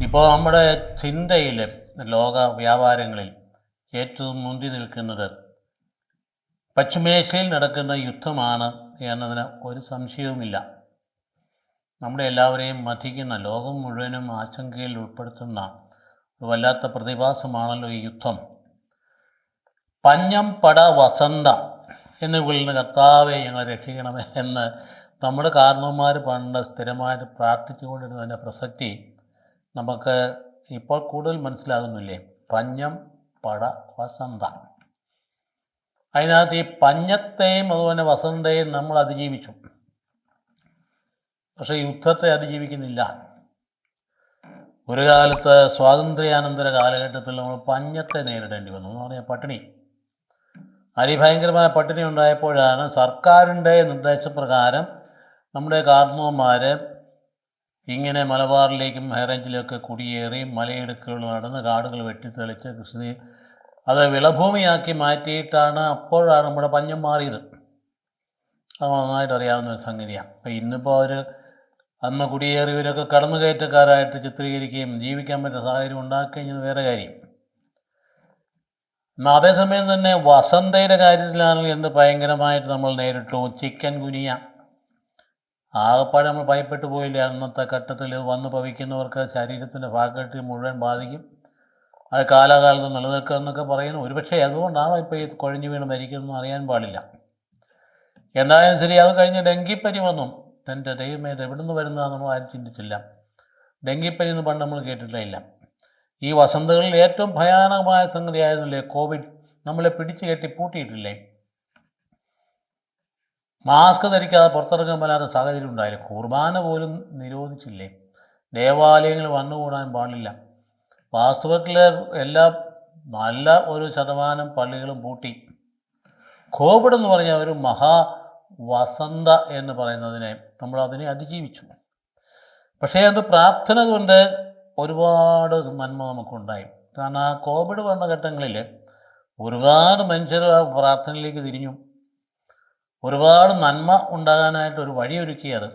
ഇപ്പോൾ നമ്മുടെ ചിന്തയിൽ ലോക വ്യാപാരങ്ങളിൽ ഏറ്റവും മുന്തി നിൽക്കുന്നത് പശ്ചിമേഷ്യയിൽ നടക്കുന്ന യുദ്ധമാണ് എന്നതിന് ഒരു സംശയവുമില്ല. നമ്മുടെ എല്ലാവരെയും മഥിക്കുന്ന, ലോകം മുഴുവനും ആശങ്കയിൽ ഉൾപ്പെടുത്തുന്ന ഒരു വല്ലാത്ത പ്രതിഭാസമാണല്ലോ ഈ യുദ്ധം. പഞ്ഞം പട വസന്ത എന്ന് വിളിക്കുന്ന കർത്താവെ ഞങ്ങളെ രക്ഷിക്കണമേ എന്ന് നമ്മുടെ കാരണവന്മാർ പണ്ട് സ്ഥിരമായിട്ട് പ്രാർത്ഥിച്ചുകൊണ്ടിരുന്നതിൻ്റെ പ്രസക്തി നമുക്ക് ഇപ്പോൾ കൂടുതൽ മനസ്സിലാകുന്നില്ലേ? പഞ്ഞം പട വസന്ത. അതിനകത്ത് ഈ പഞ്ഞത്തെയും അതുപോലെ വസന്തയും നമ്മൾ അതിജീവിച്ചു, പക്ഷേ യുദ്ധത്തെ അതിജീവിക്കുന്നില്ല. ഒരു കാലത്ത് സ്വാതന്ത്ര്യാനന്തര കാലഘട്ടത്തിൽ നമ്മൾ പഞ്ഞത്തെ നേരിടേണ്ടി വന്നു എന്ന് പറഞ്ഞാൽ പട്ടിണി. അതിഭയങ്കരമായ പട്ടിണി ഉണ്ടായപ്പോഴാണ് സർക്കാരിൻ്റെ നിർദ്ദേശപ്രകാരം നമ്മുടെ കാർന്നവന്മാർ ഇങ്ങനെ മലബാറിലേക്കും ഹൈറേഞ്ചിലൊക്കെ കുടിയേറി മലയിടുക്കുകൾ നടന്ന് കാടുകൾ വെട്ടിത്തെളിച്ച് കൃഷി അത് വിളഭൂമിയാക്കി മാറ്റിയിട്ടാണ് അപ്പോഴാണ് നമ്മുടെ പഞ്ഞം മാറിയത്. അത് നന്നായിട്ട് അറിയാവുന്ന ഒരു സംഗതിയാണ്. അപ്പം ഇന്നിപ്പോൾ അവർ അന്ന് കുടിയേറിയവരൊക്കെ കടന്നുകയറ്റക്കാരായിട്ട് ചിത്രീകരിക്കുകയും ജീവിക്കാൻ പറ്റുന്ന സാഹചര്യം ഉണ്ടാക്കുകയും വേറെ കാര്യം. എന്നാൽ അതേസമയം തന്നെ വസന്തയുടെ കാര്യത്തിലാണെങ്കിൽ എന്ത് ഭയങ്കരമായിട്ട് നമ്മൾ നേരിട്ടു. ചിക്കൻ ഗുനിയ ആകപ്പാടെ നമ്മൾ ഭയപ്പെട്ടു പോയില്ലേ? അന്നത്തെ ഘട്ടത്തിൽ വന്ന് ഭവിക്കുന്നവർക്ക് ശരീരത്തിൻ്റെ ഫാക്കൽറ്റി മുഴുവൻ ബാധിക്കും, അത് കാലാകാലത്ത് നിലനിൽക്കുക എന്നൊക്കെ പറയുന്നു. ഒരുപക്ഷെ അതുകൊണ്ടാണോ ഇപ്പോൾ ഈ കുഴഞ്ഞു വീണ് മരിക്കുന്നതെന്ന് അറിയാൻ പാടില്ല. എന്തായാലും ശരി, അത് കഴിഞ്ഞ് ഡെങ്കിപ്പനി വന്നു. എൻ്റെ ദൈവമേ, ഇത് എവിടെ നിന്ന് വരുന്നതാണ് നമ്മൾ ആരും ചിന്തിച്ചില്ല. ഡെങ്കിപ്പനി എന്ന് പണ്ട് നമ്മൾ കേട്ടിട്ടില്ല. ഈ വസന്തകളിൽ ഏറ്റവും ഭയാനകമായ സംഗതിയായിരുന്നില്ലേ കോവിഡ്? നമ്മളെ പിടിച്ചു കെട്ടി പൂട്ടിയിട്ടില്ലേ? മാസ്ക് ധരിക്കാതെ പുറത്തിറങ്ങാൻ പറ്റാത്ത സാഹചര്യം ഉണ്ടായില്ല. കുർബാന പോലും നിരോധിച്ചില്ലേ? ദേവാലയങ്ങൾ വന്നുകൂടാൻ പാടില്ല. വാസ്തവത്തിൽ എല്ലാ നല്ല ഒരു ശതമാനം പള്ളികളും പൂട്ടി. കോവിഡ് എന്ന് പറഞ്ഞാൽ ഒരു വസന്ത എന്ന് പറയുന്നതിനെ നമ്മളതിനെ അതിജീവിച്ചു. പക്ഷേ അത് പ്രാർത്ഥന കൊണ്ട് ഒരുപാട് നന്മ നമുക്കുണ്ടായി. കാരണം ആ കോവിഡ് വന്ന ഘട്ടങ്ങളിൽ ഒരുപാട് മനുഷ്യർ ആ പ്രാർത്ഥനയിലേക്ക് തിരിഞ്ഞു. ഒരുപാട് നന്മ ഉണ്ടാകാനായിട്ട് ഒരു വഴിയൊരുക്കിയത്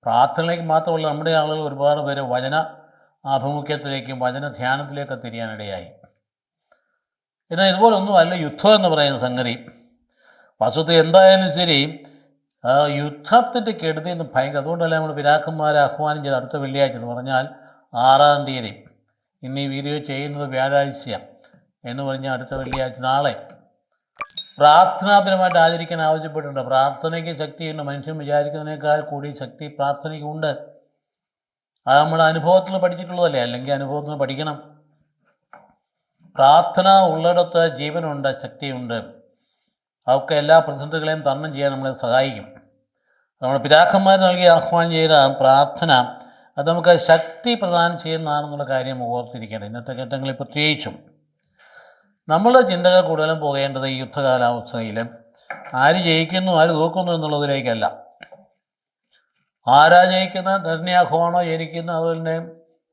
പ്രാർത്ഥനയിലേക്ക് മാത്രമല്ല, നമ്മുടെ ആളുകൾ ഒരുപാട് പേര് വചന ആഭിമുഖ്യത്തിലേക്കും വചന ധ്യാനത്തിലേക്കൊക്കെ തിരിയാനിടയായി. എന്നാൽ ഇതുപോലൊന്നും അല്ല യുദ്ധം എന്ന് പറയുന്ന സംഗതി. വസ്തുത എന്തായാലും ശരി, യുദ്ധത്തിൻ്റെ കെടുതി എന്ന് ഭയങ്കര. അതുകൊണ്ടല്ല നമ്മൾ പിതാക്കന്മാരെ ആഹ്വാനം ചെയ്ത് അടുത്ത വെള്ളിയാഴ്ച എന്ന് പറഞ്ഞാൽ 6-ാം തീയതി, ഇന്ന് ഈ വീഡിയോ ചെയ്യുന്നത് വ്യാഴാഴ്ചയാണ് എന്ന് പറഞ്ഞാൽ അടുത്ത വെള്ളിയാഴ്ച നാളെ പ്രാർത്ഥനാദിനമായിട്ട് ആചരിക്കാൻ ആവശ്യപ്പെട്ടിട്ടുണ്ട്. പ്രാർത്ഥനയ്ക്ക് ശക്തിയുണ്ട്. മനുഷ്യൻ വിചാരിക്കുന്നതിനേക്കാൾ കൂടി ശക്തി പ്രാർത്ഥനയ്ക്കുണ്ട്. അത് നമ്മുടെ അനുഭവത്തിൽ പഠിച്ചിട്ടുള്ളതല്ലേ, അല്ലെങ്കിൽ അനുഭവത്തിൽ പഠിക്കണം. പ്രാർത്ഥന ഉള്ളിടത്ത് ജീവനുണ്ട്, ശക്തിയുണ്ട്. അതൊക്കെ എല്ലാ പ്രതിസന്ധികളെയും തരണം ചെയ്യാൻ നമ്മളെ സഹായിക്കും. നമ്മുടെ പിതാക്കന്മാർ നൽകി ആഹ്വാനം ചെയ്ത പ്രാർത്ഥന അത് നമുക്ക് ശക്തി പ്രദാനം ചെയ്യുന്നതാണെന്നുള്ള കാര്യം ഓർത്തിരിക്കേണ്ടത്. ഇന്നത്തെ ഘട്ടങ്ങളിൽ പ്രത്യേകിച്ചും നമ്മളുടെ ചിന്തകൾ കൂടുതലും പോകേണ്ടത് ഈ യുദ്ധകാലാവസ്ഥയിൽ ആര് ജയിക്കുന്നു ആര് തോക്കുന്നു എന്നുള്ളതിലേക്കല്ല. ആരാ ജയിക്കുന്നത്? നെതന്യാഹുവാണോ ജയിക്കുന്നത്? അതുപോലെ തന്നെ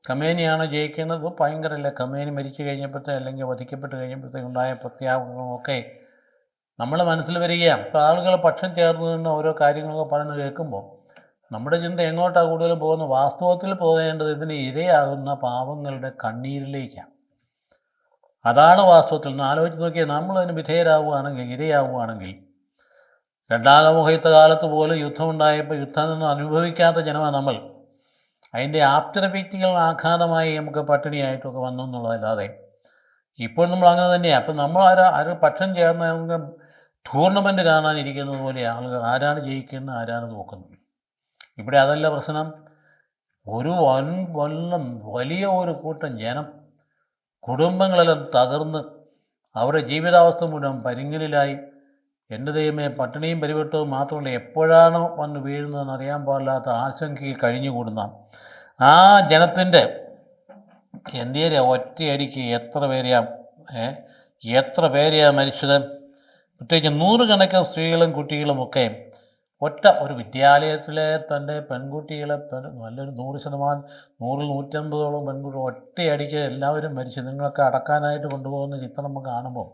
ഖമേനിയാണോ ജയിക്കുന്നത്? ഭയങ്കരമല്ലേ ഖമേനി മരിച്ചു കഴിഞ്ഞപ്പോഴത്തെ അല്ലെങ്കിൽ വധിക്കപ്പെട്ട് കഴിഞ്ഞപ്പോഴത്തേക്ക് ഉണ്ടായ പ്രത്യാഘാതങ്ങളൊക്കെ നമ്മുടെ മനസ്സിൽ വരികയാണ്. ഇപ്പോൾ ആളുകൾ പക്ഷം ചേർന്ന് നിന്ന് ഓരോ കാര്യങ്ങളൊക്കെ പറയുന്നത് കേൾക്കുമ്പോൾ നമ്മുടെ ചിന്ത എങ്ങോട്ടാണ് കൂടുതലും പോകുന്നത്? വാസ്തവത്തിൽ പോകേണ്ടത് ഇതിന് ഇരയാകുന്ന പാവങ്ങളുടെ കണ്ണീരിലേക്കാണ്. അതാണ് വാസ്തവത്തിൽ. ഒന്ന് ആലോചിച്ച് നോക്കിയാൽ, നമ്മളതിന് വിധേയരാകുകയാണെങ്കിൽ, ഇരയാവുകയാണെങ്കിൽ. രണ്ടാം ലോകയുദ്ധ കാലത്ത് പോലും യുദ്ധമുണ്ടായപ്പോൾ യുദ്ധമൊന്നും അനുഭവിക്കാത്ത ജനമാണ് നമ്മൾ. അതിൻ്റെ ആഫ്റ്റർ എഫക്റ്റുകൾ ആഘാതമായി നമുക്ക് പട്ടിണിയായിട്ടൊക്കെ വന്നു എന്നുള്ളതല്ലാതെ ഇപ്പോൾ നമ്മൾ അങ്ങനെ തന്നെയാണ്. അപ്പം നമ്മൾ ആര് പക്ഷം ചേർന്ന് നമുക്ക് ടൂർണമെൻറ്റ് കാണാനിരിക്കുന്നത് പോലെ ആളുകൾ ആരാണ് ജയിക്കുന്നത് ആരാണ് നോക്കുന്നത്. ഇവിടെ അതല്ല പ്രശ്നം. ഒരു വലിയ ഒരു കൂട്ടം ജനം, കുടുംബങ്ങളെല്ലാം തകർന്ന് അവരുടെ ജീവിതാവസ്ഥ മുഴുവൻ പരിങ്ങലിലായി. എൻ്റെ ദൈവമേ, പട്ടിണിയും പരിവട്ടവും മാത്രമല്ല, എപ്പോഴാണോ വന്ന് വീഴുന്നതെന്ന് അറിയാൻ പാടില്ലാത്ത ആശങ്കയിൽ കഴിഞ്ഞുകൂടുന്ന ആ ജനത്തിൻ്റെ എന്തിനാ ഒറ്റയടിക്ക് എത്ര പേരെയാ മരിച്ചത്? പ്രത്യേകിച്ച് നൂറുകണക്കിന് സ്ത്രീകളും കുട്ടികളുമൊക്കെ ഒരു വിദ്യാലയത്തിലെ തൻ്റെ പെൺകുട്ടികളെ നല്ലൊരു 100%, 100-150 പെൺകുട്ടികൾ ഒറ്റയടിക്ക് എല്ലാവരും മരിച്ചു. നിങ്ങളൊക്കെ അടക്കാനായിട്ട് കൊണ്ടുപോകുന്ന ചിത്രം നമുക്ക് കാണുമ്പോൾ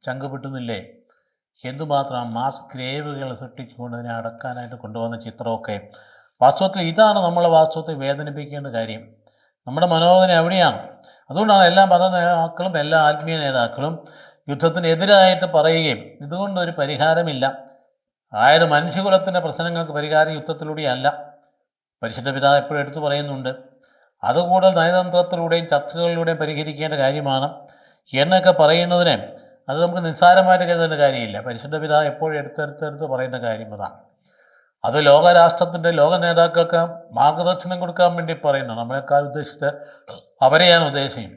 ചങ്ക് പൊട്ടുന്നില്ലേ? എന്തുമാത്രം മാസ് ഗ്രേവുകൾ സൃഷ്ടിച്ചുകൊണ്ട് അതിനെ അടക്കാനായിട്ട് കൊണ്ടുപോകുന്ന ചിത്രമൊക്കെ. വാസ്തവത്തിൽ ഇതാണ് നമ്മളെ വാസ്തവത്തിൽ വേദനിപ്പിക്കേണ്ട കാര്യം. നമ്മുടെ മനോദന എവിടെയാണ്? അതുകൊണ്ടാണ് എല്ലാ മത നേതാക്കളും എല്ലാ ആത്മീയ നേതാക്കളും യുദ്ധത്തിനെതിരായിട്ട് പറയുകയും ഇതുകൊണ്ടൊരു പരിഹാരമില്ല. അതായത് മനുഷ്യകുലത്തിൻ്റെ പ്രശ്നങ്ങൾക്ക് പരിഹാരം യുദ്ധത്തിലൂടെയല്ല. പരിശുദ്ധ പിതാവ് എപ്പോഴും എടുത്തു പറയുന്നുണ്ട്. അതുകൂടാതെ നയതന്ത്രത്തിലൂടെയും ചർച്ചകളിലൂടെയും പരിഹരിക്കേണ്ട കാര്യമാണ് എന്നൊക്കെ പറയുന്നതിന് അത് നമുക്ക് നിസ്സാരമായിട്ട് കരുതേണ്ട കാര്യമില്ല. പരിശുദ്ധ പിതാവ് എപ്പോഴും എടുത്തെടുത്തെടുത്ത് പറയുന്ന കാര്യം അതാണ്. അത് ലോകരാഷ്ട്രത്തിൻ്റെ ലോക നേതാക്കൾക്ക് മാർഗദർശനം കൊടുക്കാൻ വേണ്ടി പറയുന്നു. നമ്മളെക്കാൾ ഉദ്ദേശിച്ച് അവരെയാണ് ഉദ്ദേശിക്കും.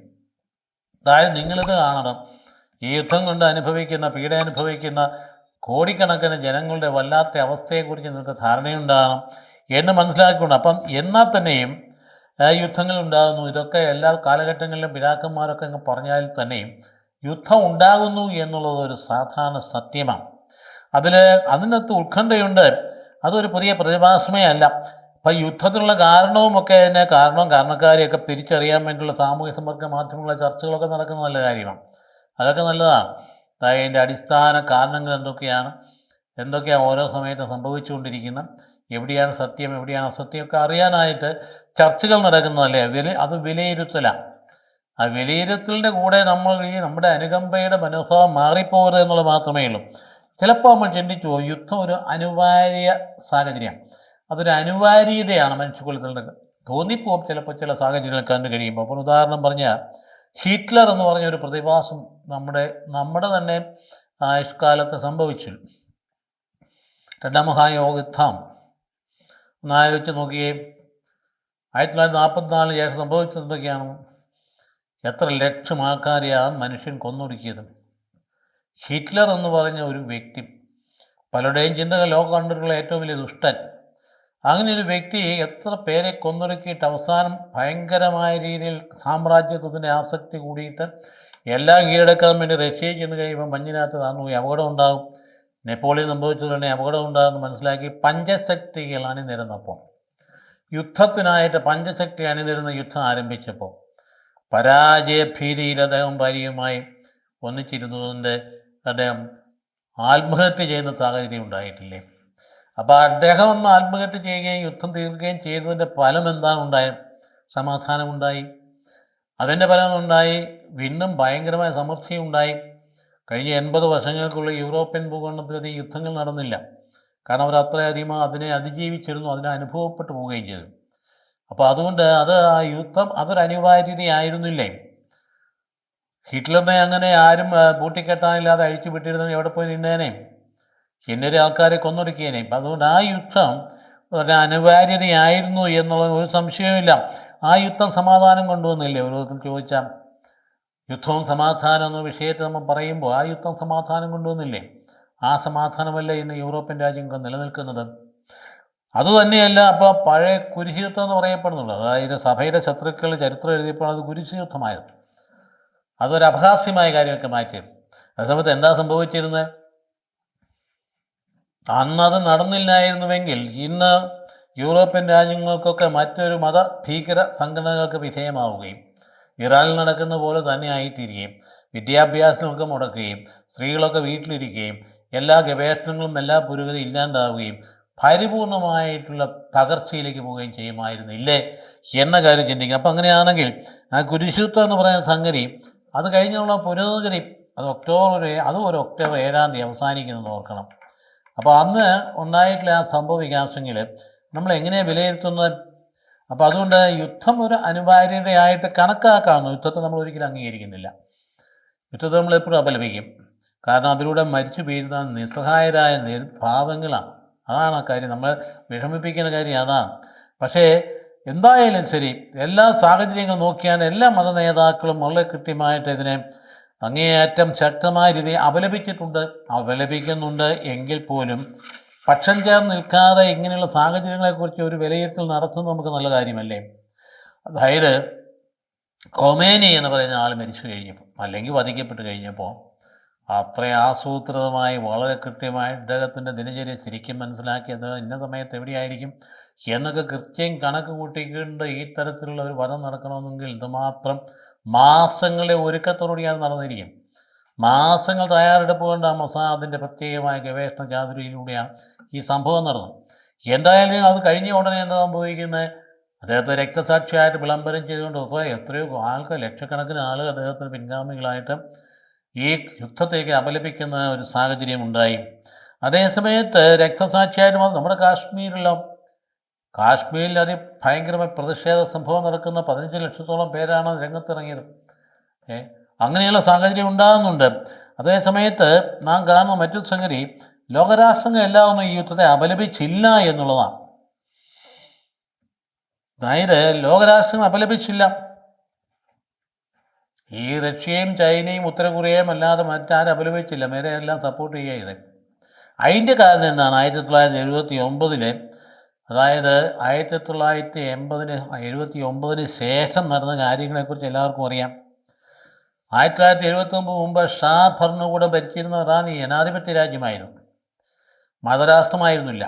അതായത് നിങ്ങളിത് കാണണം, ഈ യുദ്ധം കൊണ്ട് അനുഭവിക്കുന്ന പീഡ അനുഭവിക്കുന്ന കോടിക്കണക്കിന് ജനങ്ങളുടെ വല്ലാത്ത അവസ്ഥയെക്കുറിച്ച് നിങ്ങൾക്ക് ധാരണയുണ്ടാകണം എന്ന് മനസ്സിലാക്കിക്കൊണ്ട്. അപ്പം എന്നാൽ തന്നെയും യുദ്ധങ്ങൾ ഉണ്ടാകുന്നു. ഇതൊക്കെ എല്ലാ കാലഘട്ടങ്ങളിലും പിതാക്കന്മാരൊക്കെ അങ്ങ് പറഞ്ഞാൽ തന്നെയും യുദ്ധം ഉണ്ടാകുന്നു എന്നുള്ളത് ഒരു സാധാരണ സത്യമാണ്. അതിനകത്ത് ഉത്കണ്ഠയുണ്ട്. അതൊരു പുതിയ പ്രതിഭാസമേ അല്ല. അപ്പം യുദ്ധത്തിനുള്ള കാരണവുമൊക്കെ തന്നെ കാരണക്കാരെയൊക്കെ തിരിച്ചറിയാൻ വേണ്ടിയുള്ള സാമൂഹ്യ സമ്പർക്ക മാധ്യമങ്ങളുടെ ചർച്ചകളൊക്കെ നടക്കുന്ന നല്ല കാര്യമാണ്. അതൊക്കെ നല്ലതാണ്. അതിൻ്റെ അടിസ്ഥാന കാരണങ്ങൾ എന്തൊക്കെയാണ് ഓരോ സമയത്ത് സംഭവിച്ചുകൊണ്ടിരിക്കുന്നത്, എവിടെയാണ് സത്യം എവിടെയാണ് അസത്യമൊക്കെ അറിയാനായിട്ട് ചർച്ചകൾ നടക്കുന്നതല്ലേ. അത് വിലയിരുത്തലാണ്. ആ വിലയിരുത്തലിൻ്റെ കൂടെ നമ്മുടെ അനുകമ്പയുടെ മനോഭാവം മാറിപ്പോകരുത് എന്നുള്ളത് മാത്രമേ ഉള്ളൂ. ചിലപ്പോൾ നമ്മൾ ചിന്തിച്ചു പോകും, യുദ്ധം ഒരു അനിവാര്യ സാഹചര്യമാണ്, അതൊരു അനിവാര്യതയാണ് മനുഷ്യകുലത്തിൽ തോന്നിപ്പോകും ചിലപ്പോൾ ചില സാഹചര്യങ്ങൾ കണ്ടു കഴിയുമ്പോൾ. അപ്പോൾ ഉദാഹരണം പറഞ്ഞാൽ ഹിറ്റ്ലർ എന്ന് പറഞ്ഞൊരു പ്രതിഭാസം നമ്മുടെ തന്നെ ആയുഷ്കാലത്ത് സംഭവിച്ചു. രണ്ടാം മഹായുദ്ധം ഒന്ന് ആലോചിച്ച് നോക്കുകയും 1944 ശേഷം സംഭവിച്ചത് എന്തൊക്കെയാണ്? എത്ര ലക്ഷം ആൾക്കാരെയാണ് മനുഷ്യൻ കൊന്നൊടുക്കിയത്. ഹിറ്റ്ലർ എന്ന് പറഞ്ഞ ഒരു വ്യക്തി, പലരുടെയും ചിന്തകൾ ലോകം കണ്ടിട്ടുള്ള ഏറ്റവും വലിയ ദുഷ്ടൻ, അങ്ങനെ ഒരു വ്യക്തി എത്ര പേരെ കൊന്നൊടുക്കിയിട്ട് അവസാനം ഭയങ്കരമായ രീതിയിൽ സാമ്രാജ്യത്വത്തിൻ്റെ ആസക്തി കൂടിയിട്ട് എല്ലാം കീഴടക്കാൻ വേണ്ടി റഷ്യയിൽ ചെന്ന് കഴിയുമ്പോൾ മഞ്ഞിനകത്ത് താഴ്ന്നുപോയി അപകടം ഉണ്ടാകും. നെപ്പോളിയൻ സംഭവിച്ചതുകൊണ്ട് അപകടം ഉണ്ടാകുമെന്ന് മനസ്സിലാക്കി പഞ്ചശക്തികൾ അണിനിരന്നപ്പോൾ, യുദ്ധത്തിനായിട്ട് പഞ്ചശക്തി അണിനിരുന്ന യുദ്ധം ആരംഭിച്ചപ്പോൾ പരാജയഭീതിയിൽ അദ്ദേഹം ഭാര്യയുമായി ഒന്നിച്ചിരുന്നതുകൊണ്ട് അദ്ദേഹം ആത്മഹത്യ ചെയ്യുന്ന സാഹചര്യം ഉണ്ടായിട്ടില്ലേ? അപ്പോൾ അദ്ദേഹം ഒന്ന് ആത്മഹത്യ ചെയ്യുകയും യുദ്ധം തീർക്കുകയും ചെയ്തതിൻ്റെ ഫലം എന്താണ് ഉണ്ടായത്? സമാധാനമുണ്ടായി. അതിൻ്റെ ഫലമുണ്ടായി വീണ്ടും ഭയങ്കരമായ സമൃദ്ധിയുണ്ടായി. കഴിഞ്ഞ 80 വർഷങ്ങൾക്കുള്ളിൽ യൂറോപ്യൻ ഭൂഖണ്ഡത്തിൽ യുദ്ധങ്ങൾ നടന്നില്ല. കാരണം അവർ അത്രയധികം അതിനെ അതിജീവിച്ചിരുന്നു, അതിനെ അനുഭവപ്പെട്ടു പോവുകയും ചെയ്തു. അപ്പോൾ അതുകൊണ്ട് ആ യുദ്ധം അതൊരു അനിവാര്യതയായിരുന്നില്ലേ? ഹിറ്റ്ലറിനെ അങ്ങനെ ആരും പൂട്ടിക്കെട്ടാനില്ലാതെ അഴിച്ചു വിട്ടിരുന്ന എവിടെ പോയി നിന്നേനെ, എന്നൊരു ആൾക്കാരെ കൊന്നൊടുക്കിയേനെ. അപ്പം അതുകൊണ്ട് ആ യുദ്ധം ഒരു അനിവാര്യതയായിരുന്നു എന്നുള്ളത് ഒരു സംശയവുമില്ല. ആ യുദ്ധം സമാധാനം കൊണ്ടുവന്നില്ലേ? ഒരു വിധത്തിൽ ചോദിച്ചാൽ യുദ്ധവും സമാധാനം എന്ന വിഷയത്തെ നമ്മൾ പറയുമ്പോൾ ആ യുദ്ധം സമാധാനം കൊണ്ടുവന്നില്ലേ? ആ സമാധാനമല്ല ഇന്ന് യൂറോപ്യൻ രാജ്യങ്ങൾ നിലനിൽക്കുന്നത്. അതുതന്നെയല്ല അപ്പോൾ പഴയ കുരിശ് യുദ്ധം എന്ന് പറയപ്പെടുന്നുണ്ട്. അതായത് സഭയുടെ ശത്രുക്കൾ ചരിത്രം എഴുതിയപ്പോൾ അത് കുരിശ് യുദ്ധമായത്, അതൊരു അപഹാസ്യമായ കാര്യമൊക്കെ മാറ്റി. അതേസമയത്ത് എന്താ സംഭവിച്ചിരുന്നത്? അന്നത് നടന്നില്ലായിരുന്നുവെങ്കിൽ ഇന്ന് യൂറോപ്യൻ രാജ്യങ്ങൾക്കൊക്കെ മറ്റൊരു മത ഭീകര സംഘടനകൾക്ക് വിധേയമാവുകയും ഇറാനിൽ നടക്കുന്ന പോലെ തന്നെ ആയിത്തീരുകയും വിദ്യാഭ്യാസങ്ങളൊക്കെ മുടക്കുകയും സ്ത്രീകളൊക്കെ വീട്ടിലിരിക്കുകയും എല്ലാ ഗവേഷണങ്ങളും എല്ലാ പുരോഗതി ഇല്ലാണ്ടാവുകയും പരിപൂർണമായിട്ടുള്ള തകർച്ചയിലേക്ക് പോവുകയും ചെയ്യുമായിരുന്നില്ലേ എന്ന കാര്യം ചിന്തിക്കുക. അപ്പം അങ്ങനെയാണെങ്കിൽ ആ കുരിശുത്വം എന്ന് പറയുന്ന സംഗതി അത് കഴിഞ്ഞുള്ള പുരോഗതി അത് ഒരു ഒക്ടോബർ 7 അവസാനിക്കുന്നത് ഓർക്കണം. അപ്പോൾ അന്ന് ഉണ്ടായിട്ടുള്ള ആ സംഭവ വികാസങ്ങൾ നമ്മൾ എങ്ങനെയാണ് വിലയിരുത്തുന്നത്? അപ്പോൾ അതുകൊണ്ട് യുദ്ധം ഒരു അനിവാര്യതയായിട്ട് കണക്കാക്കാവുന്നു. യുദ്ധത്തെ നമ്മൾ ഒരിക്കലും അംഗീകരിക്കുന്നില്ല. യുദ്ധത്തെ നമ്മൾ എപ്പോഴും അപലപിക്കും. കാരണം അതിലൂടെ മരിച്ചു വീഴുന്ന നിസ്സഹായരായ പാവങ്ങളാണ്. അതാണ് ആ കാര്യം, നമ്മൾ വിഷമിപ്പിക്കുന്ന കാര്യം അതാണ്. പക്ഷേ എന്തായാലും ശരി, എല്ലാ സാഹചര്യങ്ങളും നോക്കിയാൽ എല്ലാ മത നേതാക്കളും വളരെ കൃത്യമായിട്ട് ഇതിനെ അങ്ങേയറ്റം ശക്തമായ രീതിയിൽ അപലപിക്കുന്നുണ്ട് എങ്കിൽ പോലും പക്ഷം ചേർന്ന് നിൽക്കാതെ ഇങ്ങനെയുള്ള സാഹചര്യങ്ങളെക്കുറിച്ച് ഒരു വിലയിരുത്തൽ നടത്തുന്നത് നമുക്ക് നല്ല കാര്യമല്ലേ? അതായത് ഖൊമേനി എന്ന് പറയുന്ന ആൾ മരിച്ചു കഴിഞ്ഞപ്പോൾ അല്ലെങ്കിൽ വധിക്കപ്പെട്ട് കഴിഞ്ഞപ്പോൾ അത്ര ആസൂത്രിതമായി വളരെ കൃത്യമായി അദ്ദേഹത്തിൻ്റെ ദിനചര്യ ശരിക്കും മനസ്സിലാക്കിയത് ഇന്ന സമയത്ത് എവിടെയായിരിക്കും എന്നൊക്കെ കൃത്യം കണക്ക് കൂട്ടിക്കൊണ്ട് ഈ തരത്തിലുള്ള ഒരു വധം നടക്കണമെന്നെങ്കിൽ ഇതുമാത്രം മാസങ്ങളെ ഒരുക്കത്തോടുകൂടിയാണ് നടന്നിരിക്കും. മാസങ്ങൾ തയ്യാറെടുപ്പ് കൊണ്ട് ആ മൊസാദിൻ്റെ പ്രത്യേകമായ ഗവേഷണ ചാതുരിയിലൂടെയാണ് ഈ സംഭവം നടന്നത്. എന്തായാലും അത് കഴിഞ്ഞ ഉടനെ എന്താ സംഭവിക്കുന്നത്? അദ്ദേഹത്തെ രക്തസാക്ഷിയായിട്ട് വിളംബരം ചെയ്തുകൊണ്ട് എത്രയോ ആൾക്കാർ, ലക്ഷക്കണക്കിന് ആളുകൾ അദ്ദേഹത്തിന് പിൻഗാമികളായിട്ട് ഈ യുദ്ധത്തേക്ക് അപലപിക്കുന്ന ഒരു സാഹചര്യം ഉണ്ടായി. അതേസമയത്ത് രക്തസാക്ഷിയായിട്ട് നമ്മുടെ കാശ്മീരിൽ ഭയങ്കരമായ പ്രതിഷേധ സംഭവം നടക്കുന്ന 15 ലക്ഷത്തോളം പേരാണ് രംഗത്തിറങ്ങിയത്. അങ്ങനെയുള്ള സാഹചര്യം ഉണ്ടാകുന്നുണ്ട്. അതേസമയത്ത് നാം കാണുന്ന മറ്റൊരു സംഗതി, ലോകരാഷ്ട്രങ്ങൾ എല്ലാം ഒന്നും ഈ യുദ്ധത്തെ അപലപിച്ചില്ല എന്നുള്ളതാണ്. അതായത് ലോകരാഷ്ട്രങ്ങൾ അപലപിച്ചില്ല. ഈ റഷ്യയും ചൈനയും ഉത്തര കൊറിയയും അല്ലാതെ മറ്റാരും അപലപിച്ചില്ല, മേരെ എല്ലാം സപ്പോർട്ട് ചെയ്യുക. അതിൻ്റെ കാരണം എന്താണ്? 1979 അതായത് 1979 ശേഷം നടന്ന കാര്യങ്ങളെക്കുറിച്ച് എല്ലാവർക്കും അറിയാം. 1979 മുമ്പ് ഷാ ഭരണകൂടം ഭരിച്ചിരുന്ന ഇറാൻ ജനാധിപത്യ രാജ്യമായിരുന്നു, മതരാഷ്ട്രമായിരുന്നില്ല.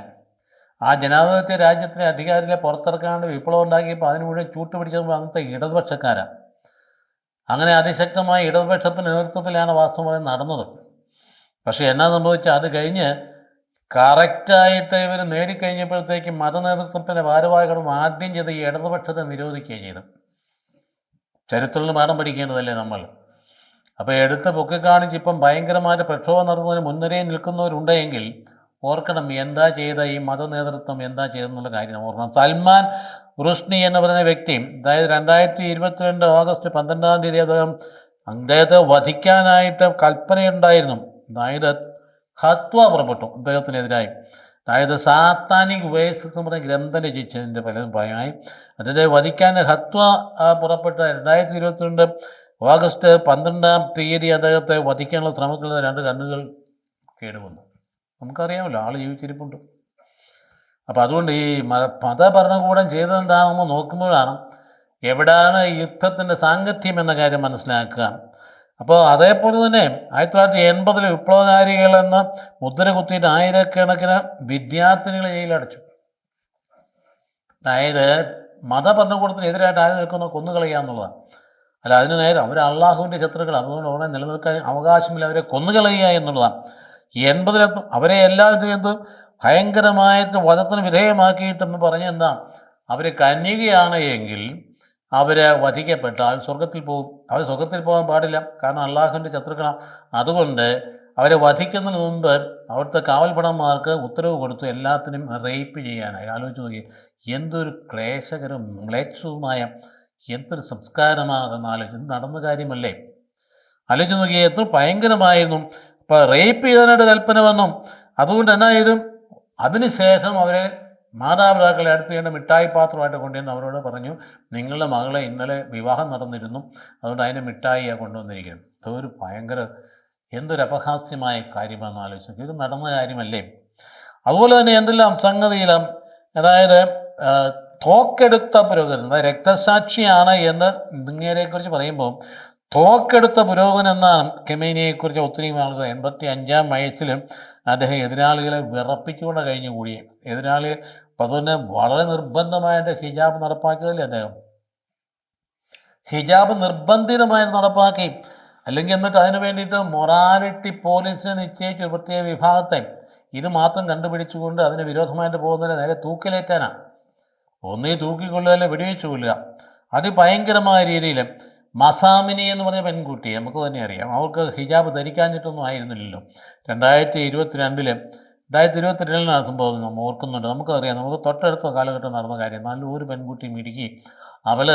ആ ജനാധിപത്യ രാജ്യത്തിലെ അധികാരികളെ പുറത്തിറക്കാണ്ട് വിപ്ലവം ഉണ്ടാക്കിയപ്പോൾ അതിന് മുഴുവൻ ചൂട്ടുപിടിച്ചത് അന്നത്തെ ഇടതുപക്ഷക്കാരാണ്. അങ്ങനെ അതിശക്തമായ ഇടതുപക്ഷത്തിൻ്റെ നേതൃത്വത്തിലാണ് വാസ്തവമായി നടന്നത്. പക്ഷേ എന്നാ സംഭവിച്ചാൽ, അത് കഴിഞ്ഞ് കറക്റ്റായിട്ട് ഇവർ നേടിക്കഴിഞ്ഞപ്പോഴത്തേക്കും മതനേതൃത്വത്തിൻ്റെ ഭാരവാഹികളും ആദ്യം ചെയ്ത് ഈ ഇടതുപക്ഷത്തെ നിരോധിക്കുകയും ചെയ്തു. ചരിത്രത്തിൽ പാഠം പഠിക്കേണ്ടതല്ലേ നമ്മൾ. അപ്പോൾ എടുത്ത് പൊക്കിക്കാണിച്ച് ഇപ്പം ഭയങ്കരമായിട്ട് പ്രക്ഷോഭം നടത്തുന്നതിന് മുൻനിരയിൽ നിൽക്കുന്നവരുണ്ടെങ്കിൽ ഓർക്കണം എന്താ ചെയ്ത ഈ മതനേതൃത്വം എന്താ ചെയ്തെന്നുള്ള കാര്യം ഓർക്കണം. സൽമാൻ റുഷ്നി എന്ന് പറയുന്ന വ്യക്തി, അതായത് 2022 ഓഗസ്റ്റ് 12 അദ്ദേഹത്തെ വധിക്കാനായിട്ട് കൽപ്പനയുണ്ടായിരുന്നു. അതായത് ഹത്വ പുറപ്പെട്ടു അദ്ദേഹത്തിനെതിരായി. അതായത് സാത്താനിക് വേഴ്സസ് എന്ന് പറഞ്ഞ ഗ്രന്ഥം രചിച്ചതിൻ്റെ പലതും ഭയമായി അതിൻ്റെ വധിക്കാൻ ഹത്വ പുറപ്പെട്ട 2022 ഓഗസ്റ്റ് 12 അദ്ദേഹത്തെ വധിക്കാനുള്ള ശ്രമത്തിൽ 2 കണ്ണുകൾ കേടുവന്നു. നമുക്കറിയാമല്ലോ, ആൾ ജീവിച്ചിരിപ്പുണ്ട്. അപ്പോൾ അതുകൊണ്ട് ഈ മതഭരണകൂടം ചെയ്തതെന്താണെന്ന് നോക്കുമ്പോഴാണ് എവിടെയാണ് യുദ്ധത്തിൻ്റെ സാങ്കത്യം എന്ന കാര്യം മനസ്സിലാക്കുക. അപ്പോൾ അതേപോലെ തന്നെ 1980 വിപ്ലവകാരികളെന്ന് മുദ്ര കുത്തിയിട്ട് ആയിരക്കണക്കിന് വിദ്യാർത്ഥിനികളെ ജയിലടച്ചു. അതായത് മതഭരണകൂടത്തിനെതിരായിട്ട് ആര് നിൽക്കുന്ന കൊന്നുകളയുക എന്നുള്ളതാണ്. അല്ല, അതിന് നേരം അവർ അള്ളാഹുവിൻ്റെ ശത്രുക്കൾ, അതുകൊണ്ട് അവിടെ നിലനിൽക്കാൻ അവകാശമില്ല, അവരെ കൊന്നുകളയുക എന്നുള്ളതാണ്. 80 അവരെ എല്ലാവരും എന്ത് ഭയങ്കരമായിട്ട് വധത്തിന് വിധേയമാക്കിയിട്ടെന്ന് പറഞ്ഞെന്താ, അവർ കന്യകയാണ് എങ്കിൽ അവർ വധിക്കപ്പെട്ടാൽ സ്വർഗത്തിൽ പോകും. അവർ സ്വർഗത്തിൽ പോകാൻ പാടില്ല, കാരണം അള്ളാഹുവിൻ്റെ ശത്രുക്കളാണ്. അതുകൊണ്ട് അവരെ വധിക്കുന്നതിന് മുമ്പ് അവിടുത്തെ കാവൽപ്പടന്മാർക്ക് ഉത്തരവ് കൊടുത്തു എല്ലാത്തിനും റേപ്പ് ചെയ്യാനായി. ആലോചിച്ച് നോക്കി, എന്തൊരു ക്ലേശകരവും മ്ലേച്ഛവുമായ എന്തൊരു സംസ്കാരമാണെന്ന് ആലോചിച്ച്. ഇത് നടന്ന കാര്യമല്ലേ? ആലോചിച്ച് നോക്കി, എത്ര ഭയങ്കരമായിരുന്നു. ഇപ്പോൾ റേപ്പ് ചെയ്യാനായിട്ട് കൽപ്പന വന്നു. അതുകൊണ്ട് എന്നായാലും അതിനുശേഷം അവരെ മാതാപിതാക്കളെ അടുത്ത് ചെയ്യേണ്ട മിഠായി പാത്രമായിട്ട് കൊണ്ടുവന്ന് അവരോട് പറഞ്ഞു, നിങ്ങളുടെ മകളെ ഇന്നലെ വിവാഹം നടന്നിരുന്നു, അതുകൊണ്ട് അതിൻ്റെ മിഠായിയാണ് കൊണ്ടുവന്നിരിക്കുന്നത്. അതൊരു ഭയങ്കര എന്തൊരു അപഹാസ്യമായ കാര്യമാണെന്ന് ആലോചിച്ചു. ഇത് നടന്ന കാര്യമല്ലേ? അതുപോലെ തന്നെ എന്തെല്ലാം സംഗതിയിലും, അതായത് തോക്കെടുത്ത പുരോഗമൻ, അതായത് രക്തസാക്ഷിയാണ് എന്ന് ഇങ്ങനെക്കുറിച്ച് പറയുമ്പോൾ തോക്കെടുത്ത പുരോഗമൻ എന്നാണ് ഖമേനിയെക്കുറിച്ച് ഒത്തിരി ആളുകൾ. 85 വയസ്സിലും അദ്ദേഹം എതിരാളികളെ വിറപ്പിച്ചുകൊണ്ട് കഴിഞ്ഞു കൂടിയേ. എതിരാളി അതുതന്നെ വളരെ നിർബന്ധമായിട്ട് ഹിജാബ് നടപ്പാക്കിയതല്ലേ അദ്ദേഹം. ഹിജാബ് നിർബന്ധിതമായിട്ട് നടപ്പാക്കി. അല്ലെങ്കിൽ എന്നിട്ട് അതിന് വേണ്ടിയിട്ട് മൊറാലിറ്റി പോലീസിനെ നിശ്ചയിച്ച ഒരു പ്രത്യേക വിഭാഗത്തെ ഇത് മാത്രം കണ്ടുപിടിച്ചുകൊണ്ട് അതിന് വിരോധമായിട്ട് പോകുന്നതിന് നേരെ തൂക്കിലേറ്റാനാണ്. ഒന്നീ തൂക്കിക്കൊള്ളുകയല്ല, വെടിവെച്ച് കൊല്ലുക. അതിഭയങ്കരമായ രീതിയിൽ മസാമിനി എന്ന് പറഞ്ഞ പെൺകുട്ടി, നമുക്ക് തന്നെ അറിയാം, അവൾക്ക് ഹിജാബ് ധരിക്കാഞ്ഞിട്ടൊന്നും ആയിരുന്നില്ലല്ലോ. 2022 സംഭവം നമ്മൾ ഓർക്കുന്നുണ്ട്. നമുക്കറിയാം, നമുക്ക് തൊട്ടടുത്ത കാലഘട്ടം നടന്ന കാര്യം. നല്ലൊരു പെൺകുട്ടി മിടുക്കി, അവൾ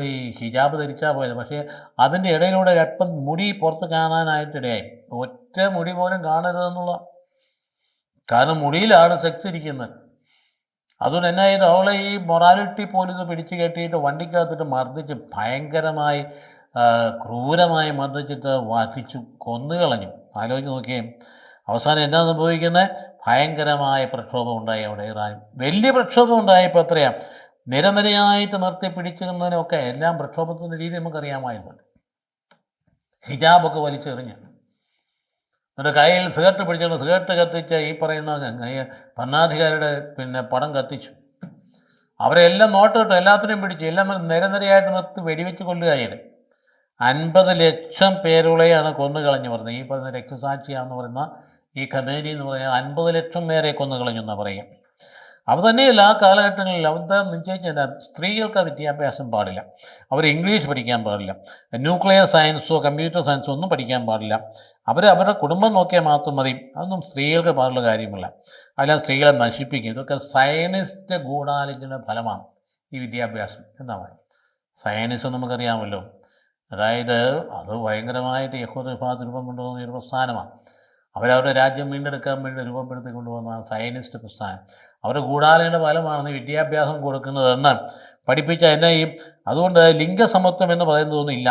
ഈ ഹിജാബ് ധരിച്ചാൽ പോയത്. പക്ഷേ അതിൻ്റെ ഇടയിലൂടെ ഒരല്പം മുടി പുറത്ത് കാണാനായിട്ടിടയായി. ഒറ്റ മുടി പോലും കാണരുതെന്നുള്ള, കാരണം മുടിയിലാണ് സെക്സ് ഇരിക്കുന്നത്. അതുകൊണ്ട് എന്നായിരുന്നു, അവളെ ഈ മൊറാലിറ്റി പോലീസ് പിടിച്ചു കെട്ടിയിട്ട് വണ്ടിക്കകത്തിട്ട് മർദ്ദിച്ച് ഭയങ്കരമായി ക്രൂരമായി മർദ്ദിച്ചിട്ട് വധിച്ചു കൊന്നുകളഞ്ഞു. ആലോചിച്ച് നോക്കിയേ. അവസാനം എന്നാ സംഭവിക്കുന്നത്? ഭയങ്കരമായ പ്രക്ഷോഭം ഉണ്ടായി അവിടെ ഇറാനും. വലിയ പ്രക്ഷോഭം ഉണ്ടായപ്പോൾ എത്രയാണ്, നിരനിരയായിട്ട് നിർത്തി പിടിച്ചിരുന്നതിനൊക്കെ എല്ലാം പ്രക്ഷോഭത്തിൻ്റെ രീതി നമുക്കറിയാമായിരുന്നു. ഹിജാബൊക്കെ വലിച്ചെറിഞ്ഞ് എന്നിട്ട് കയ്യിൽ സിഗരറ്റ് പിടിച്ചുകൊണ്ട് സിഗരറ്റ് കത്തിച്ച് ഈ പറയുന്ന ഭരണാധികാരിയുടെ പടം കത്തിച്ചു. അവരെല്ലാം നോട്ടിട്ടു, എല്ലാത്തിനെയും പിടിച്ചു, എല്ലാം നിരനിരയായിട്ട് നിർത്തി വെടിവെച്ച് കൊല്ലുകയായിരുന്നു. 50 ലക്ഷം പേരുകളെയാണ് കൊന്നുകളഞ്ഞു പറഞ്ഞത്. ഈ പറയുന്ന രക്തസാക്ഷിയാണെന്ന് പറയുന്ന ഈ ഖമേനി എന്ന് പറയുന്ന 50 ലക്ഷം പേരെ കൊന്നുകളഞ്ഞു എന്നാണ് പറയുക. അവ തന്നെയല്ല ആ കാലഘട്ടങ്ങളിൽ അവന്താ നിശ്ചയിച്ച സ്ത്രീകൾക്ക് വിദ്യാഭ്യാസം പാടില്ല, അവർ ഇംഗ്ലീഷ് പഠിക്കാൻ പാടില്ല, ന്യൂക്ലിയർ സയൻസോ കമ്പ്യൂട്ടർ സയൻസോ ഒന്നും പഠിക്കാൻ പാടില്ല, അവരുടെ കുടുംബം നോക്കിയാൽ മാത്രം മതി, അതൊന്നും സ്ത്രീകൾക്ക് പാടുള്ള കാര്യമല്ല, അല്ല സ്ത്രീകളെ നശിപ്പിക്കും. ഇതൊക്കെ സയനിസ്റ്റ് ഗൂഢാലോചന ഫലമാണ് ഈ വിദ്യാഭ്യാസം എന്നാണ്. സയനിസം നമുക്കറിയാമല്ലോ, അതായത് അത് ഭയങ്കരമായിട്ട് യഹൂദ വിഭാഗത്തിൽ രൂപം കൊണ്ടുപോകുന്ന ഒരു പ്രസ്ഥാനമാണ്. അവരവരുടെ രാജ്യം വീണ്ടെടുക്കാൻ വേണ്ടി രൂപപ്പെടുത്തി കൊണ്ടുവന്നതാണ് സയനിസ്റ്റ് പ്രസ്ഥാനം. അവരുടെ ഗൂഢാലോചനയുടെ ഫലമാണ് വിദ്യാഭ്യാസം കൊടുക്കുന്നതെന്ന് പഠിപ്പിച്ച എന്നെ അതുകൊണ്ട് ലിംഗസമത്വം എന്ന് പറയുന്നതൊന്നും ഇല്ല.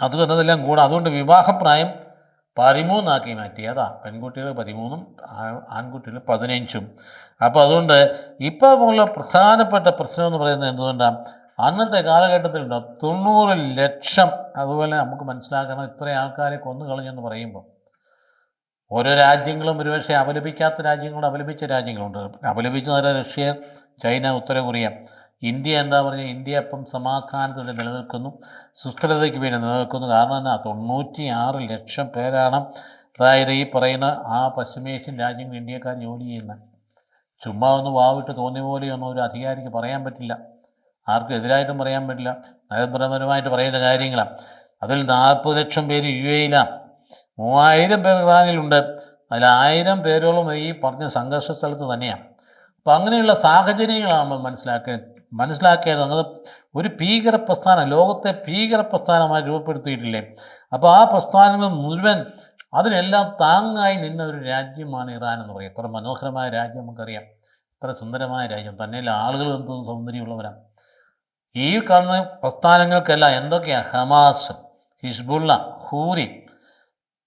അത് എന്നതെല്ലാം അതുകൊണ്ട് വിവാഹപ്രായം 13 മാറ്റി. അതാ പെൺകുട്ടികൾ 13 ആൺകുട്ടികൾ 15. അപ്പോൾ അതുകൊണ്ട് ഇപ്പോൾ ഉള്ള പ്രധാനപ്പെട്ട പ്രശ്നം എന്ന് പറയുന്നത് എന്തുകൊണ്ടാണ്, അന്നത്തെ കാലഘട്ടത്തിലുണ്ടോ 90 ലക്ഷം. അതുപോലെ നമുക്ക് മനസ്സിലാക്കണം, ഇത്രയും ആൾക്കാരെ കൊന്നു കളഞ്ഞെന്ന് പറയുമ്പോൾ ഓരോ രാജ്യങ്ങളും ഒരുപക്ഷെ അപലപിക്കാത്ത രാജ്യങ്ങളുണ്ട്, അപലപിച്ച രാജ്യങ്ങളുണ്ട്. അപലപിച്ച റഷ്യ, ചൈന, ഉത്തര കൊറിയ. ഇന്ത്യ എന്താ പറഞ്ഞാൽ, ഇന്ത്യ ഇപ്പം സമാധാനത്തോടെ നിലനിൽക്കുന്നു, സുസ്ഥിരതയ്ക്ക് വേണ്ടി നിലനിൽക്കുന്നു. കാരണം എന്നാ 96 ലക്ഷം പേരാണ്, അതായത് ഈ പറയുന്ന ആ പശ്ചിമേഷ്യൻ രാജ്യങ്ങൾ ഇന്ത്യക്കാർ ജോലി ചെയ്യുന്നത്. ചുമ്മാ ഒന്ന് വാവിട്ട് തോന്നിയ പോലെയൊന്നും ഒരു അധികാരിക്ക് പറയാൻ പറ്റില്ല, ആർക്കും എതിരായിട്ടും പറയാൻ പറ്റില്ല. നയതന്ത്രപരമായിട്ട് പറയുന്ന കാര്യങ്ങളാണ്. അതിൽ 40 ലക്ഷം പേര് UAE-യിലാണ്, 3000 പേർ ഇറാനിലുണ്ട്. അതിൽ 1000 പേരോളം ഈ പറഞ്ഞ സംഘർഷ സ്ഥലത്ത് തന്നെയാണ്. അപ്പോൾ അങ്ങനെയുള്ള സാഹചര്യങ്ങളാണ് നമ്മൾ മനസ്സിലാക്കിയത്. അത് ഒരു ഭീകര പ്രസ്ഥാനം, ലോകത്തെ ഭീകര പ്രസ്ഥാനമായി രൂപപ്പെടുത്തിയിട്ടില്ലേ. അപ്പോൾ ആ പ്രസ്ഥാനങ്ങൾ മുഴുവൻ അതിനെല്ലാം താങ്ങായി നിന്ന ഒരു രാജ്യമാണ് ഇറാൻ എന്ന് പറയും. എത്ര മനോഹരമായ രാജ്യം നമുക്കറിയാം, എത്ര സുന്ദരമായ രാജ്യം, തന്നെയല്ല ആളുകൾ എന്തോ സൗന്ദര്യമുള്ളവരാണ്. ഈ കാണുന്ന പ്രസ്ഥാനങ്ങൾക്കെല്ലാം എന്തൊക്കെയാണ്, ഹമാസ്, ഹിസ്ബുള്ള, ഹൂരി,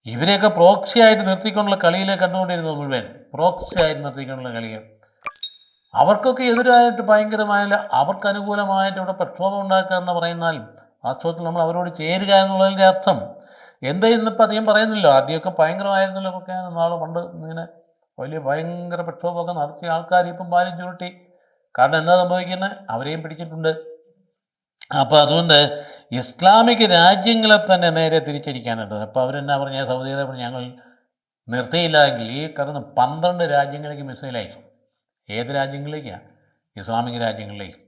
ഇവരെയൊക്കെ പ്രോക്സിയായിട്ട് നിർത്തിക്കൊണ്ടുള്ള കളിയിലേക്ക് കണ്ടുകൊണ്ടിരുന്നത് മുഴുവൻ പ്രോക്സിയായിട്ട് നിർത്തിക്കൊണ്ടുള്ള കളികൾ. അവർക്കൊക്കെ എതിരായിട്ട് ഭയങ്കരമായ, അവർക്ക് അനുകൂലമായിട്ട് ഇവിടെ പ്രക്ഷോഭം ഉണ്ടാക്കുക എന്ന് പറയുന്നാലും വാസ്തവത്തിൽ നമ്മൾ അവരോട് ചേരുക എന്നുള്ളതിൻ്റെ അർത്ഥം എന്താ ഇന്നിപ്പോൾ അധികം പറയുന്നില്ല. ആദ്യമൊക്കെ ഭയങ്കരമായിരുന്നല്ലോ, ഒക്കെ നാളെ പണ്ട് ഇങ്ങനെ വലിയ ഭയങ്കര പ്രക്ഷോഭമൊക്കെ നടത്തിയ ആൾക്കാർ ഇപ്പം പാലും ചുരുട്ടി. കാരണം എന്താ സംഭവിക്കുന്നത്, അവരെയും പിടിച്ചിട്ടുണ്ട്. അപ്പോൾ അതുകൊണ്ട് ഇസ്ലാമിക് രാജ്യങ്ങളെ തന്നെ നേരെ തിരിച്ചടിക്കാനുണ്ട്. അപ്പോൾ അവരെന്നാ പറഞ്ഞാൽ, സൗദി അറേബ്യ ഞങ്ങൾ നിർത്തിയില്ല എങ്കിൽ ഈ കാരണം 12 രാജ്യങ്ങളിലേക്ക് മിസൈൽ അയച്ചു. ഏത് രാജ്യങ്ങളിലേക്കാണ്, ഇസ്ലാമിക് രാജ്യങ്ങളിലേക്ക്.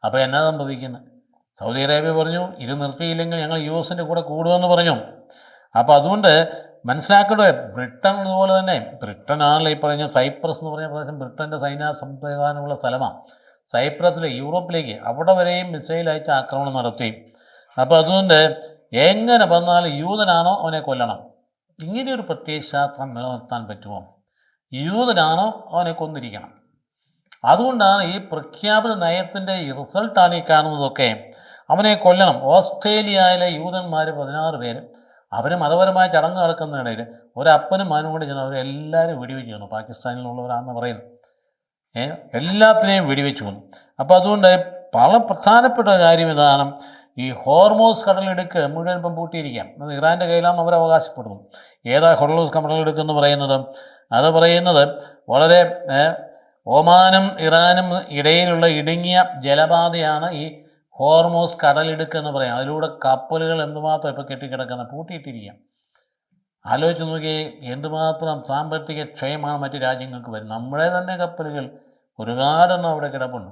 അപ്പോൾ എന്നാ സംഭവിക്കുന്നത്, സൗദി അറേബ്യ പറഞ്ഞു ഇത് നിർത്തിയില്ലെങ്കിൽ ഞങ്ങൾ US-ൻ്റെ കൂടെ കൂടുമെന്ന് പറഞ്ഞു. അപ്പോൾ അതുകൊണ്ട് മനസ്സിലാക്കട്ടെ, ബ്രിട്ടൻ അതുപോലെ തന്നെ, ബ്രിട്ടനാണല്ലോ ഈ പറഞ്ഞ സൈപ്രസ് എന്ന് പറഞ്ഞ പ്രദേശം ബ്രിട്ടൻ്റെ സൈന്യ സംവിധാനമുള്ള സ്ഥലമാണ്. സൈപ്രസിലെ യൂറോപ്പിലേക്ക് അവിടെ വരെയും മിസൈൽ അയച്ച് ആക്രമണം നടത്തി. അപ്പോൾ അതുകൊണ്ട് എങ്ങനെ വന്നാലും യൂതനാണോ അവനെ കൊല്ലണം, ഇങ്ങനെയൊരു പ്രത്യയശാസ്ത്രം നിലനിർത്താൻ പറ്റുമോ, യൂതനാണോ അവനെ കൊന്നിരിക്കണം. അതുകൊണ്ടാണ് ഈ പ്രഖ്യാപന നയത്തിൻ്റെ റിസൾട്ടാണ് ഈ കാണുന്നതൊക്കെ, അവനെ കൊല്ലണം. ഓസ്ട്രേലിയയിലെ യൂതന്മാർ 16 പേര്, അവർ മതപരമായ ചടങ്ങ് നടക്കുന്നതിനിടയിൽ ഒരപ്പനും മകനും കൂടി ചെന്ന് അവരെല്ലാവരും വെടിവെച്ച് കൊന്നു. പാകിസ്ഥാനിലുള്ളവരാണെന്ന് പറയുന്നത്, എല്ലാത്തിനെയും വെടിവെച്ച് കൊന്നു. അപ്പോൾ അതുകൊണ്ട് വളരെ പ്രധാനപ്പെട്ട കാര്യം ഇതാണ്, ഈ ഹോർമോസ് കടലിടുക്ക് മുഴുവൻ ഇപ്പം പൂട്ടിയിരിക്കാം. അത് ഇറാൻ്റെ കയ്യിലാണെന്ന് അവർ അവകാശപ്പെടുന്നു. ഏതാ ഹോർമോസ് കടലിടുക്ക് എന്ന് പറയുന്നത്, അത് പറയുന്നത് വളരെ ഒമാനും ഇറാനും ഇടയിലുള്ള ഇടുങ്ങിയ ജലപാതയാണ് ഈ ഹോർമോസ് കടലിടുക്ക് എന്ന് പറയാം. അതിലൂടെ കപ്പലുകൾ എന്തുമാത്രം ഇപ്പോൾ കെട്ടിക്കിടക്കുന്ന പൂട്ടിയിട്ടിരിക്കാം. ആലോചിച്ച് നോക്കി, എന്തുമാത്രം സാമ്പത്തിക ക്ഷയമാണ് മറ്റ് രാജ്യങ്ങൾക്ക് വരുന്നത്. നമ്മുടെ തന്നെ കപ്പലുകൾ ഒരുപാടെണ്ണം അവിടെ കിടപ്പുണ്ട്.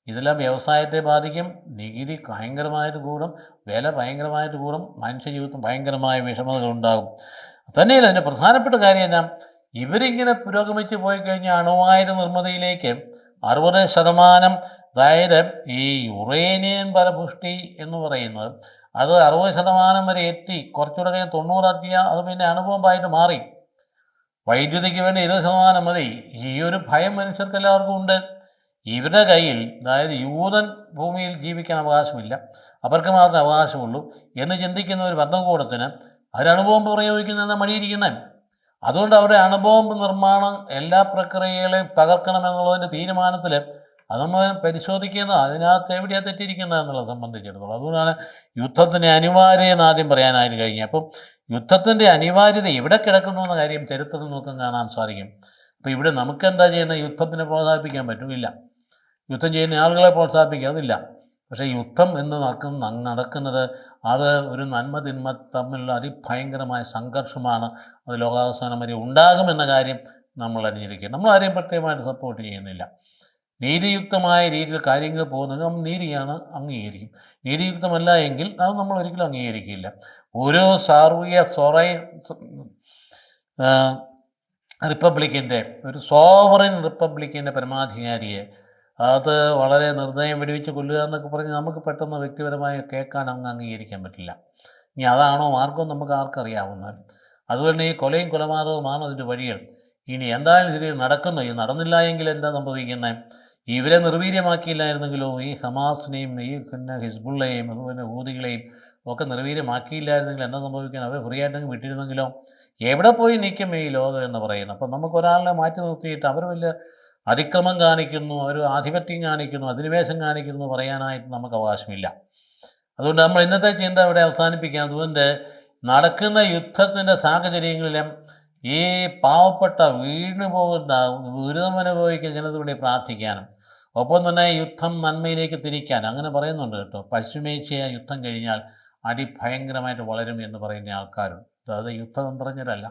ഇതെല്ലാം വ്യവസായത്തെ ബാധിക്കും, നികുതി ഭയങ്കരമായിട്ട് കൂടും, വില ഭയങ്കരമായിട്ട് കൂടും, മനുഷ്യജീവിതത്തിൽ ഭയങ്കരമായ വിഷമതകൾ ഉണ്ടാകും. തന്നെയല്ല, അതിൻ്റെ പ്രധാനപ്പെട്ട കാര്യം എന്നാ, ഇവരിങ്ങനെ പുരോഗമിച്ച് പോയി കഴിഞ്ഞാൽ അണുവായുധ നിർമ്മിതിയിലേക്ക് 60%, അതായത് ഈ യുറേനിയൻ ഫലപുഷ്ടി എന്ന് പറയുന്നത് അത് 60% വരെ എത്തി. കുറച്ചുകൂടെ കഴിഞ്ഞ് 90 എത്തിയാൽ അത് പിന്നെ അണുബോംബായിട്ട് മാറി. വൈദ്യുതിക്ക് വേണ്ടി 20% മതി. ഈ ഒരു ഭയം മനുഷ്യർക്ക് എല്ലാവർക്കും ഉണ്ട്. ഇവരുടെ കയ്യിൽ, അതായത് യൂതൻ ഭൂമിയിൽ ജീവിക്കാൻ അവകാശമില്ല, അവർക്ക് മാത്രമേ അവകാശമുള്ളൂ എന്ന് ചിന്തിക്കുന്ന ഒരു ഭരണകൂടത്തിന് അവർ അണുബോംബ് പ്രയോഗിക്കുന്നതെന്ന് മടിയിരിക്കുന്നത്. അതുകൊണ്ട് അവരുടെ അണുബോംബ് നിർമ്മാണം എല്ലാ പ്രക്രിയകളെയും തകർക്കണമെന്നുള്ളതിൻ്റെ തീരുമാനത്തിൽ അത് നമ്മൾ പരിശോധിക്കുന്നത് അതിനകത്ത് എവിടെയാണ് തെറ്റിയിരിക്കുന്നത് എന്നുള്ളത് സംബന്ധിച്ചിടത്തോളം. അതുകൊണ്ടാണ് യുദ്ധത്തിന് അനിവാര്യത ആദ്യം പറയാനായിട്ട് കഴിഞ്ഞത്. അപ്പം യുദ്ധത്തിൻ്റെ അനിവാര്യത എവിടെ കിടക്കുന്നു എന്ന കാര്യം ചരിത്രത്തിൽ നോക്കാൻ കാണാൻ സാധിക്കും. അപ്പോൾ ഇവിടെ നമുക്കെന്താ ചെയ്യുന്നത്, യുദ്ധത്തിനെ പ്രോത്സാഹിപ്പിക്കാൻ പറ്റുമില്ല, യുദ്ധം ചെയ്യുന്ന ആളുകളെ പ്രോത്സാഹിപ്പിക്കുക അതില്ല. പക്ഷേ യുദ്ധം എന്ന് നടക്കുന്നത് അത് ഒരു നന്മ തിന്മ തമ്മിലുള്ള അതിഭയങ്കരമായ സംഘർഷമാണ്. അത് ലോകാവസാനം വരെ ഉണ്ടാകുമെന്ന കാര്യം നമ്മൾ അണിഞ്ഞിരിക്കുക. നമ്മൾ ആരെയും പ്രത്യേകമായിട്ട് സപ്പോർട്ട് ചെയ്യുന്നില്ല. നീതിയുക്തമായ രീതിയിൽ കാര്യങ്ങൾ പോകുന്നത് നമ്മൾ നീതിയാണ് അംഗീകരിക്കും. നീതിയുക്തമല്ല എങ്കിൽ അത് നമ്മൾ ഒരിക്കലും അംഗീകരിക്കില്ല. ഓരോ സാർവീയ റിപ്പബ്ലിക്കിൻ്റെ ഒരു സോവറിൻ റിപ്പബ്ലിക്കിൻ്റെ പരമാധികാരിയെ അത് വളരെ നിർദ്ദയം വെടിവെച്ച് കൊല്ലുക എന്നൊക്കെ പറഞ്ഞ് നമുക്ക് പെട്ടെന്ന് വ്യക്തിപരമായി കേൾക്കാൻ അംഗീകരിക്കാൻ പറ്റില്ല. ഇനി അതാണോ മാർഗം നമുക്ക് ആർക്കറിയാവുന്നത്. അതുപോലെ ഈ കൊലയും കൊലപാതകവുമാണ് അതിൻ്റെ വഴികൾ. ഇനി എന്തായാലും ശരി നടക്കുന്നു. ഈ നടന്നില്ല എങ്കിൽ എന്താ സംഭവിക്കുന്നത്? ഇവരെ നിർവീര്യമാക്കിയില്ലായിരുന്നെങ്കിലോ ഈ ഹമാസിനെയും ഈ പിന്നെ ഹിസ്ബുള്ളയെയും അതുപോലെ ഹൂതികളെയും ഒക്കെ നിർവീര്യമാക്കിയില്ലായിരുന്നെങ്കിൽ എന്താ സംഭവിക്കുന്നത്? അവർ ഫ്രീ ആയിട്ടങ്ങ് വിട്ടിരുന്നെങ്കിലോ? എവിടെ പോയി നിൽക്കും ഈ ലോകം എന്ന് പറയുന്നത്? അപ്പം നമുക്കൊരാളിനെ മാറ്റി നിർത്തിയിട്ട് അവർ വലിയ അതിക്രമം കാണിക്കുന്നു, അവർ ആധിപത്യം കാണിക്കുന്നു, അധിനിവേശം കാണിക്കുന്നു പറയാനായിട്ട് നമുക്ക് അവകാശമില്ല. അതുകൊണ്ട് നമ്മൾ ഇന്നത്തെ ചിന്ത ഇവിടെ അവസാനിപ്പിക്കാം. അതുകൊണ്ട് നടക്കുന്ന യുദ്ധത്തിൻ്റെ സാഹചര്യങ്ങളിലും ഈ പാവപ്പെട്ട വീണു പോകുന്ന ദുരിതമനുഭവിക്കുന്ന ജനതയ്ക്ക് വേണ്ടി പ്രാർത്ഥിക്കാനും ഒപ്പം തന്നെ യുദ്ധം നന്മയിലേക്ക് തിരിക്കാൻ അങ്ങനെ പറയുന്നുണ്ട് കേട്ടോ. പശ്ചിമേഷ്യ യുദ്ധം കഴിഞ്ഞാൽ അതിഭയങ്കരമായിട്ട് വളരും എന്ന് പറയുന്ന ആൾക്കാരും, അതായത് യുദ്ധതന്ത്രജ്ഞരല്ല,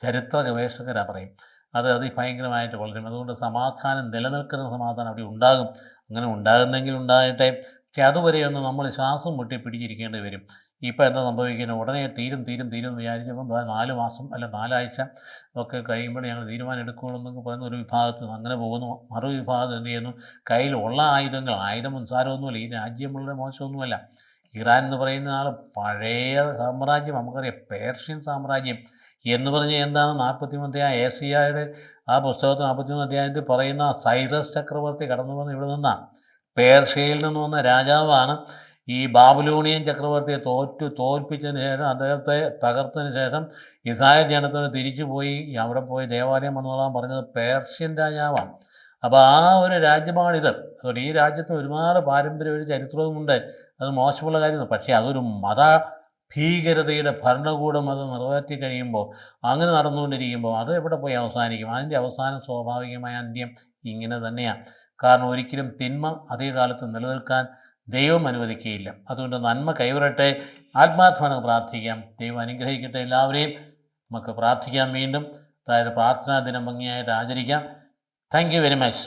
ചരിത്ര ഗവേഷകരാ പറയും, അത് അതിഭയങ്കരമായിട്ട് വളരും. അതുകൊണ്ട് സമാധാനം, നിലനിൽക്കുന്ന സമാധാനം അവിടെ ഉണ്ടാകും. അങ്ങനെ ഉണ്ടാകുന്നെങ്കിൽ ഉണ്ടാകട്ടെ. പക്ഷെ അതുവരെയൊന്ന് നമ്മൾ ശ്വാസം മുട്ടി പിടിച്ചിരിക്കേണ്ടി വരും. ഇപ്പോൾ എന്താ സംഭവിക്കുന്നത്? ഉടനെ തീരും വിചാരിച്ചപ്പം 4 മാസം അല്ല 4 ആഴ്ച ഒക്കെ കഴിയുമ്പോൾ ഞങ്ങൾ തീരുമാനം എടുക്കുകയുള്ളൂ എന്നൊക്കെ പറയുന്ന ഒരു വിഭാഗത്തിൽ നിന്ന് അങ്ങനെ പോകുന്നു. മറുവിഭാഗം എന്ത് ചെയ്യുന്നു? കയ്യിലുള്ള ആയുധം നിസ്സാരമൊന്നുമല്ല. ഈ രാജ്യം വളരെ മോശമൊന്നുമല്ല. ഇറാൻ എന്ന് പറയുന്ന ആൾ പഴയ സാമ്രാജ്യം, നമുക്കറിയാം, പേർഷ്യൻ സാമ്രാജ്യം എന്ന് പറഞ്ഞാൽ എന്താണ്? 41 ഏസിയയുടെ ആ പുസ്തകത്തിൽ 41 അധ്യായത്തിൽ പറയുന്ന സൈറസ് ചക്രവർത്തി കടന്നു വന്ന് ഇവിടെ നിന്നാണ്. പേർഷ്യയിൽ നിന്ന് വന്ന രാജാവാണ് ഈ ബാബിലോണിയൻ ചക്രവർത്തിയെ തോൽപ്പിച്ചതിന് ശേഷം, അദ്ദേഹത്തെ തകർത്തതിന് ശേഷം ഇസ്രായേൽ ജനത്തിന് തിരിച്ചു പോയി അവിടെ പോയി ദേവാലയം വന്നോളാൻ പറഞ്ഞത് പേർഷ്യൻ രാജാവാണ്. അപ്പോൾ ആ ഒരു രാജ്യമാണിത്. അതുകൊണ്ട് ഈ രാജ്യത്ത് ഒരുപാട് പാരമ്പര്യ ഒരു ചരിത്രവുമുണ്ട്. അത് മോശമുള്ള കാര്യമാണ്. പക്ഷേ അതൊരു ഭീകരതയുടെ ഭരണകൂടം അത് നിറവേറ്റി കഴിയുമ്പോൾ, അങ്ങനെ നടന്നുകൊണ്ടിരിക്കുമ്പോൾ അത് എവിടെ പോയി അവസാനിക്കും? അതിൻ്റെ അവസാനം സ്വാഭാവികമായ അന്ത്യം ഇങ്ങനെ തന്നെയാണ്. കാരണം ഒരിക്കലും തിന്മ അധികകാലത്ത് നിലനിൽക്കാൻ ദൈവം അനുവദിക്കുകയില്ല. അതുകൊണ്ട് നന്മ കൈവരട്ടെ. ആത്മാർത്ഥമായി പ്രാർത്ഥിക്കാം. ദൈവം അനുഗ്രഹിക്കട്ടെ എല്ലാവരെയും. നമുക്ക് പ്രാർത്ഥിക്കാം വീണ്ടും. അതായത് പ്രാർത്ഥനാ ദിനം ഭംഗിയായിട്ട് ആചരിക്കാം. Thank you very much.